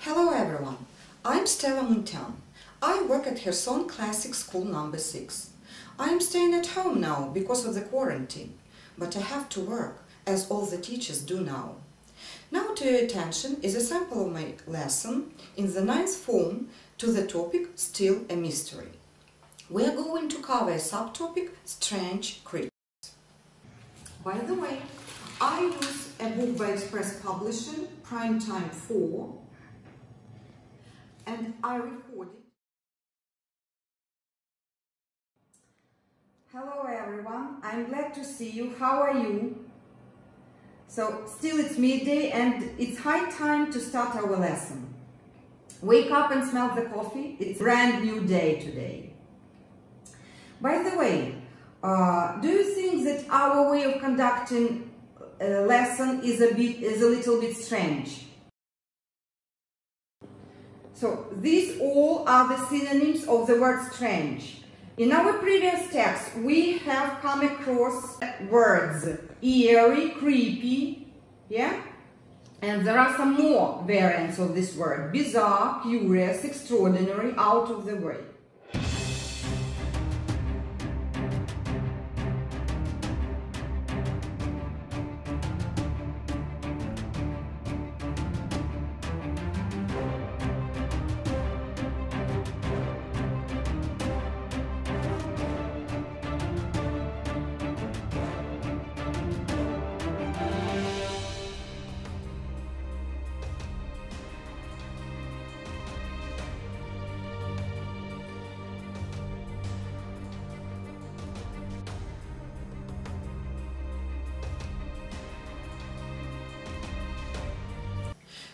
Hello everyone, I'm Stella Muntian. I work at Kherson Classic School number 6. I'm staying at home now because of the quarantine, but I have to work, as all the teachers do now. Now to your attention is a sample of my lesson in the 9th form to the topic Still a Mystery. We are going to cover a subtopic Strange Creatures. By the way, I use a book by Express Publishing, Primetime 4, and I recorded. Hello everyone, I'm glad to see you. How are you? So still it's midday and it's high time to start our lesson. Wake up and smell the coffee. It's a brand new day today. By the way, do you think that our way of conducting a lesson is a little bit strange? So these all are the synonyms of the word strange. In our previous text, we have come across words eerie, creepy, yeah? And there are some more variants of this word: bizarre, curious, extraordinary, out of the way.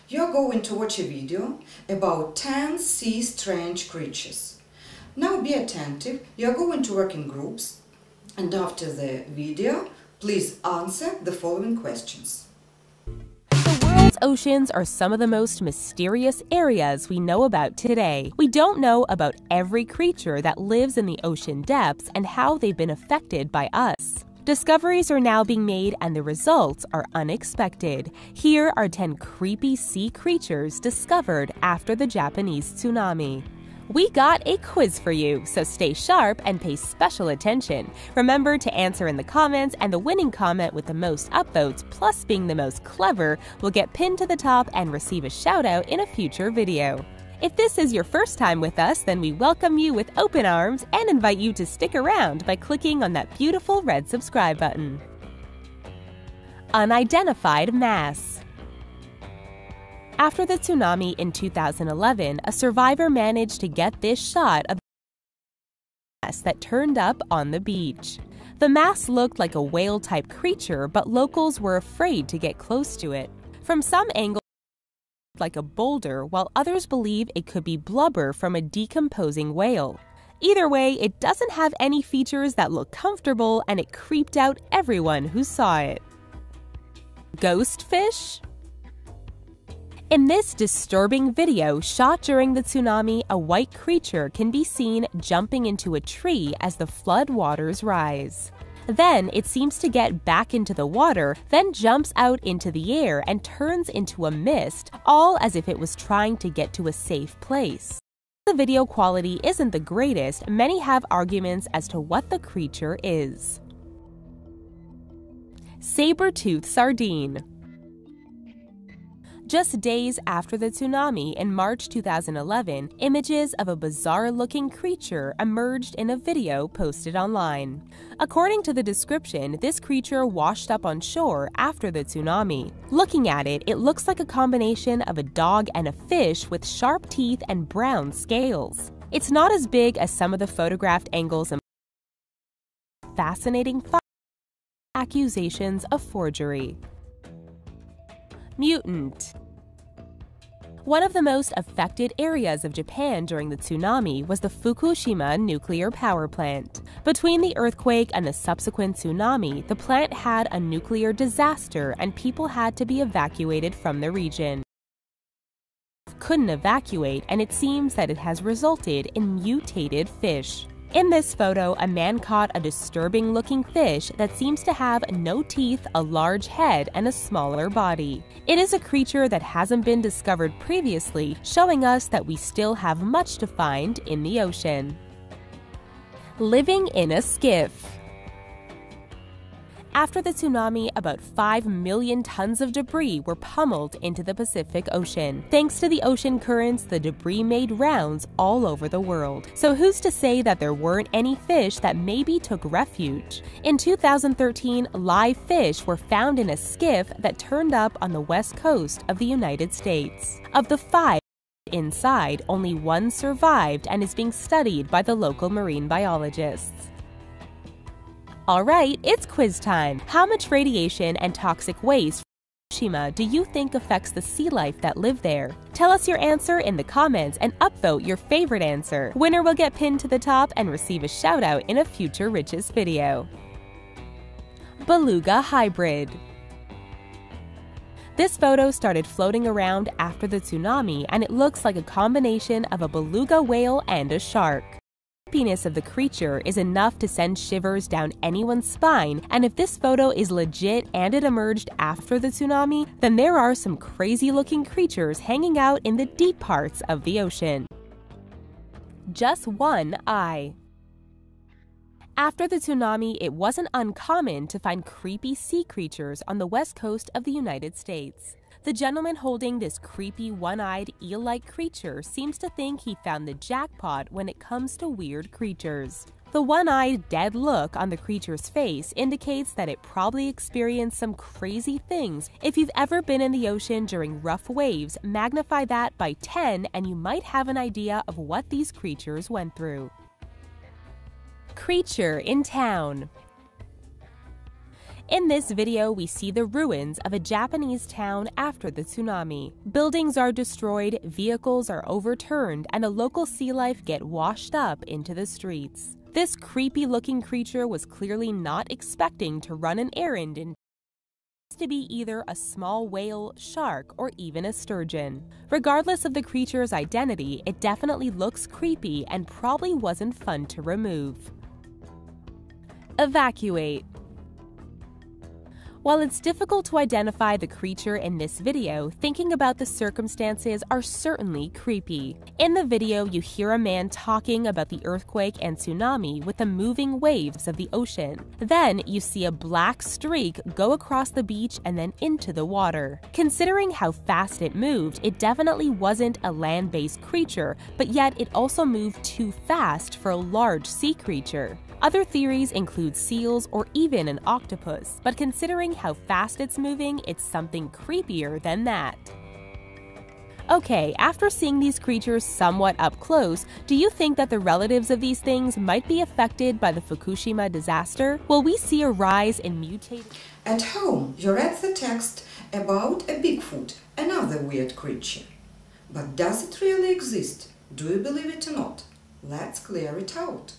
You're going to watch a video about 10 sea strange creatures. Now be attentive, you're going to work in groups, and after the video, please answer the following questions. The world's oceans are some of the most mysterious areas we know about today. We don't know about every creature that lives in the ocean depths and how they've been affected by us. Discoveries are now being made and the results are unexpected. Here are 10 creepy sea creatures discovered after the Japanese tsunami. We got a quiz for you, so stay sharp and pay special attention. Remember to answer in the comments, and the winning comment with the most upvotes plus being the most clever will get pinned to the top and receive a shout out in a future video. If this is your first time with us, then we welcome you with open arms and invite you to stick around by clicking on that beautiful red subscribe button. Unidentified mass. After the tsunami in 2011, a survivor managed to get this shot of the mass that turned up on the beach. The mass looked like a whale-type creature, but locals were afraid to get close to it. From some angles, like a boulder, while others believe it could be blubber from a decomposing whale. Either way, it doesn't have any features that look comfortable, and it creeped out everyone who saw it. Ghost fish? In this disturbing video shot during the tsunami, a white creature can be seen jumping into a tree as the flood waters rise. Then it seems to get back into the water, then jumps out into the air and turns into a mist, all as if it was trying to get to a safe place. The video quality isn't the greatest. Many have arguments as to what the creature is. Saber-Tooth Sardine. Just days after the tsunami in March 2011, images of a bizarre-looking creature emerged in a video posted online. According to the description, this creature washed up on shore after the tsunami. Looking at it, it looks like a combination of a dog and a fish with sharp teeth and brown scales. It's not as big as some of the photographed angles and fascinating accusations of forgery. Mutant. One of the most affected areas of Japan during the tsunami was the Fukushima nuclear power plant. Between the earthquake and the subsequent tsunami, the plant had a nuclear disaster and people had to be evacuated from the region. Couldn't evacuate, and it seems that it has resulted in mutated fish. In this photo, a man caught a disturbing-looking fish that seems to have no teeth, a large head, and a smaller body. It is a creature that hasn't been discovered previously, showing us that we still have much to find in the ocean. Living in a skiff. After the tsunami, about 5 million tons of debris were pummeled into the Pacific Ocean. Thanks to the ocean currents, the debris made rounds all over the world. So who's to say that there weren't any fish that maybe took refuge? In 2013, live fish were found in a skiff that turned up on the west coast of the United States. Of the 5 inside, only 1 survived and is being studied by the local marine biologists. Alright, it's quiz time! How much radiation and toxic waste from Fukushima do you think affects the sea life that live there? Tell us your answer in the comments and upvote your favorite answer. Winner will get pinned to the top and receive a shout out in a future Riches video. Beluga Hybrid. This photo started floating around after the tsunami, and it looks like a combination of a beluga whale and a shark. The creepiness of the creature is enough to send shivers down anyone's spine, and if this photo is legit and it emerged after the tsunami, then there are some crazy-looking creatures hanging out in the deep parts of the ocean. Just one eye. After the tsunami, it wasn't uncommon to find creepy sea creatures on the west coast of the United States. The gentleman holding this creepy one-eyed eel-like creature seems to think he found the jackpot when it comes to weird creatures. The one-eyed dead look on the creature's face indicates that it probably experienced some crazy things. If you've ever been in the ocean during rough waves, magnify that by 10 and you might have an idea of what these creatures went through. Creature in town. In this video, we see the ruins of a Japanese town after the tsunami. Buildings are destroyed, vehicles are overturned, and the local sea life get washed up into the streets. This creepy-looking creature was clearly not expecting to run an errand in to be either a small whale, shark, or even a sturgeon. Regardless of the creature's identity, it definitely looks creepy and probably wasn't fun to remove. Evacuate. While it's difficult to identify the creature in this video, thinking about the circumstances are certainly creepy. In the video, you hear a man talking about the earthquake and tsunami with the moving waves of the ocean. Then you see a black streak go across the beach and then into the water. Considering how fast it moved, it definitely wasn't a land-based creature, but yet it also moved too fast for a large sea creature. Other theories include seals or even an octopus, but considering how fast it's moving, it's something creepier than that. Okay, after seeing these creatures somewhat up close, do you think that the relatives of these things might be affected by the Fukushima disaster? Will we see a rise in mutated... At home, you read the text about a Bigfoot, another weird creature. But does it really exist? Do you believe it or not? Let's clear it out.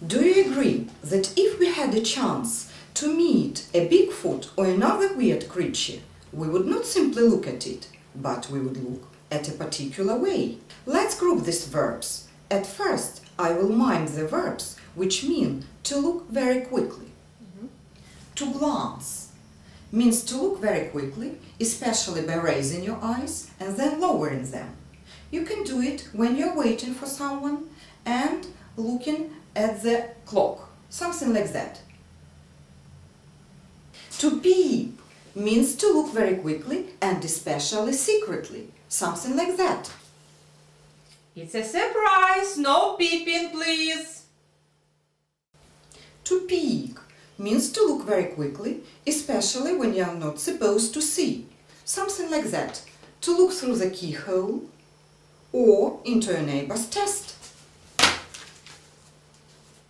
Do you agree that if we had a chance to meet a Bigfoot or another weird creature, we would not simply look at it, but we would look at a particular way? Let's group these verbs. At first, I will mime the verbs, which mean to look very quickly. To glance means to look very quickly, especially by raising your eyes and then lowering them. You can do it when you're waiting for someone and looking at the clock, something like that. To peep means to look very quickly and especially secretly, something like that. It's a surprise, no peeping, please. To peek means to look very quickly, especially when you are not supposed to see, something like that. To look through the keyhole or into a neighbor's test.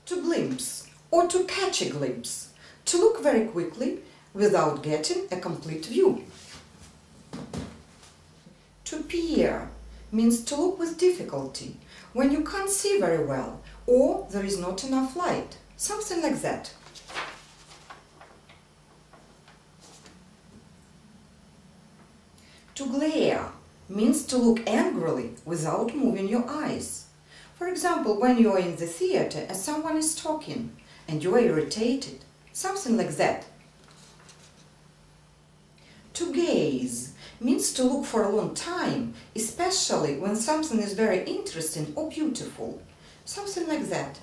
To glimpse or to catch a glimpse. To look very quickly without getting a complete view. To peer means to look with difficulty, when you can't see very well or there is not enough light, something like that. To glare means to look angrily without moving your eyes. For example, when you are in the theater and someone is talking and you are irritated, something like that. To gaze means to look for a long time, especially when something is very interesting or beautiful. Something like that.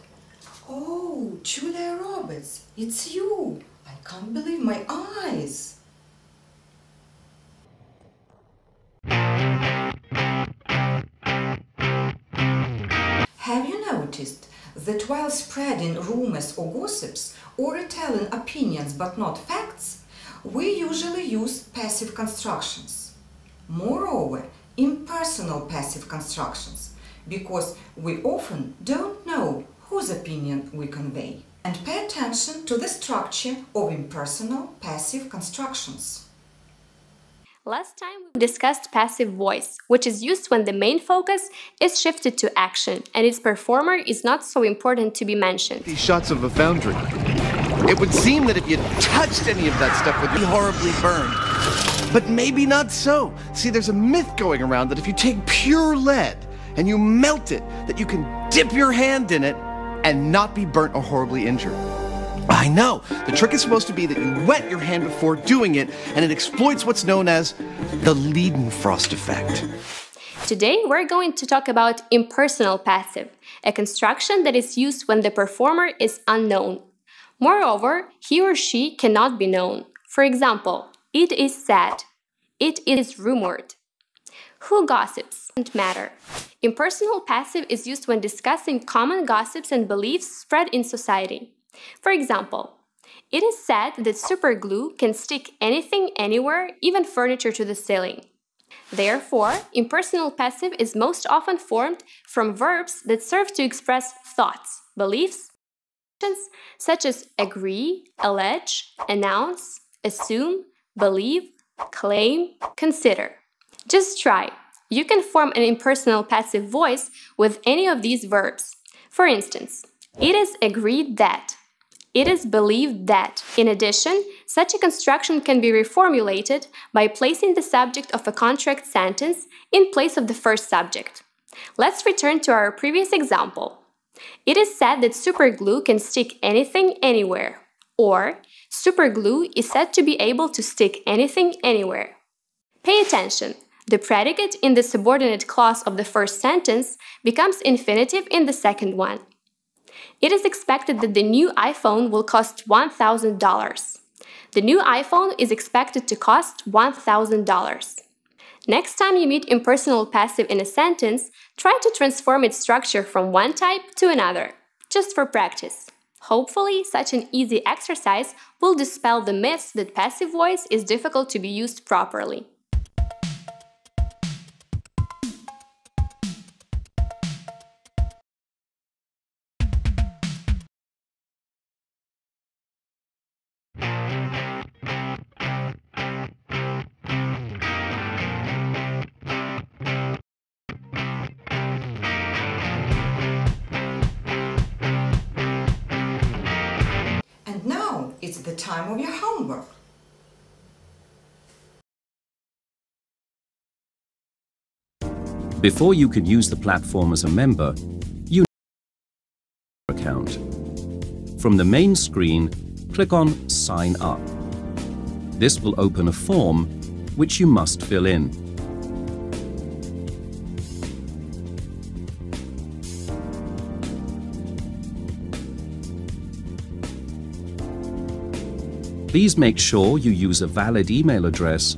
Oh, Julia Roberts, it's you! I can't believe my eyes! Have you noticed that while spreading rumors or gossips or retelling opinions but not facts, we usually use passive constructions? Moreover, impersonal passive constructions, because we often don't know whose opinion we convey. And pay attention to the structure of impersonal passive constructions. Last time we discussed passive voice, which is used when the main focus is shifted to action and its performer is not so important to be mentioned. These shots of a foundry. It would seem that if you touched any of that stuff, it would be horribly burned. But maybe not so. See, there's a myth going around that if you take pure lead and you melt it, that you can dip your hand in it and not be burnt or horribly injured. I know. The trick is supposed to be that you wet your hand before doing it, and it exploits what's known as the Leidenfrost effect. Today we're going to talk about impersonal passive, a construction that is used when the performer is unknown. Moreover, he or she cannot be known. For example, it is said, it is rumored. Who gossips? Doesn't matter. Impersonal passive is used when discussing common gossips and beliefs spread in society. For example, it is said that superglue can stick anything anywhere, even furniture, to the ceiling. Therefore, impersonal passive is most often formed from verbs that serve to express thoughts, beliefs, such as agree, allege, announce, assume, believe, claim, consider. Just try. You can form an impersonal passive voice with any of these verbs. For instance, it is agreed that. It is believed that. In addition, such a construction can be reformulated by placing the subject of a contract sentence in place of the first subject. Let's return to our previous example. It is said that superglue can stick anything anywhere. Or, superglue is said to be able to stick anything anywhere. Pay attention. The predicate in the subordinate clause of the first sentence becomes infinitive in the second one. It is expected that the new iPhone will cost $1,000. The new iPhone is expected to cost $1,000. Next time you meet impersonal passive in a sentence, try to transform its structure from one type to another, just for practice. Hopefully, such an easy exercise will dispel the myths that passive voice is difficult to be used properly. It's the time of your homework. Before you can use the platform as a member, you need an account. From the main screen, click on Sign Up. This will open a form which you must fill in. Please make sure you use a valid email address,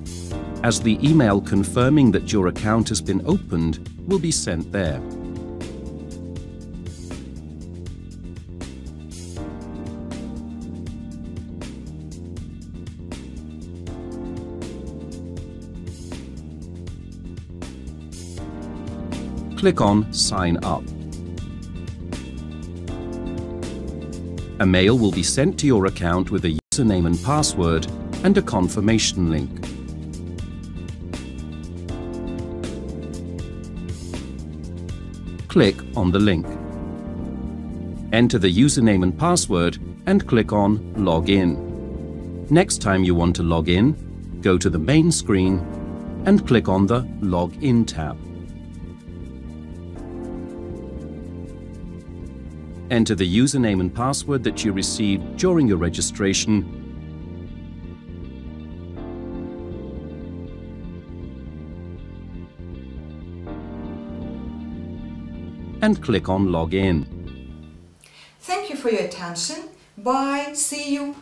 as the email confirming that your account has been opened will be sent there. Click on Sign Up. A mail will be sent to your account with a username and password and a confirmation link. Click on the link. Enter the username and password and click on Login. Next time you want to log in, go to the main screen and click on the Login tab. Enter the username and password that you received during your registration and click on Login. Thank you for your attention. Bye. See you.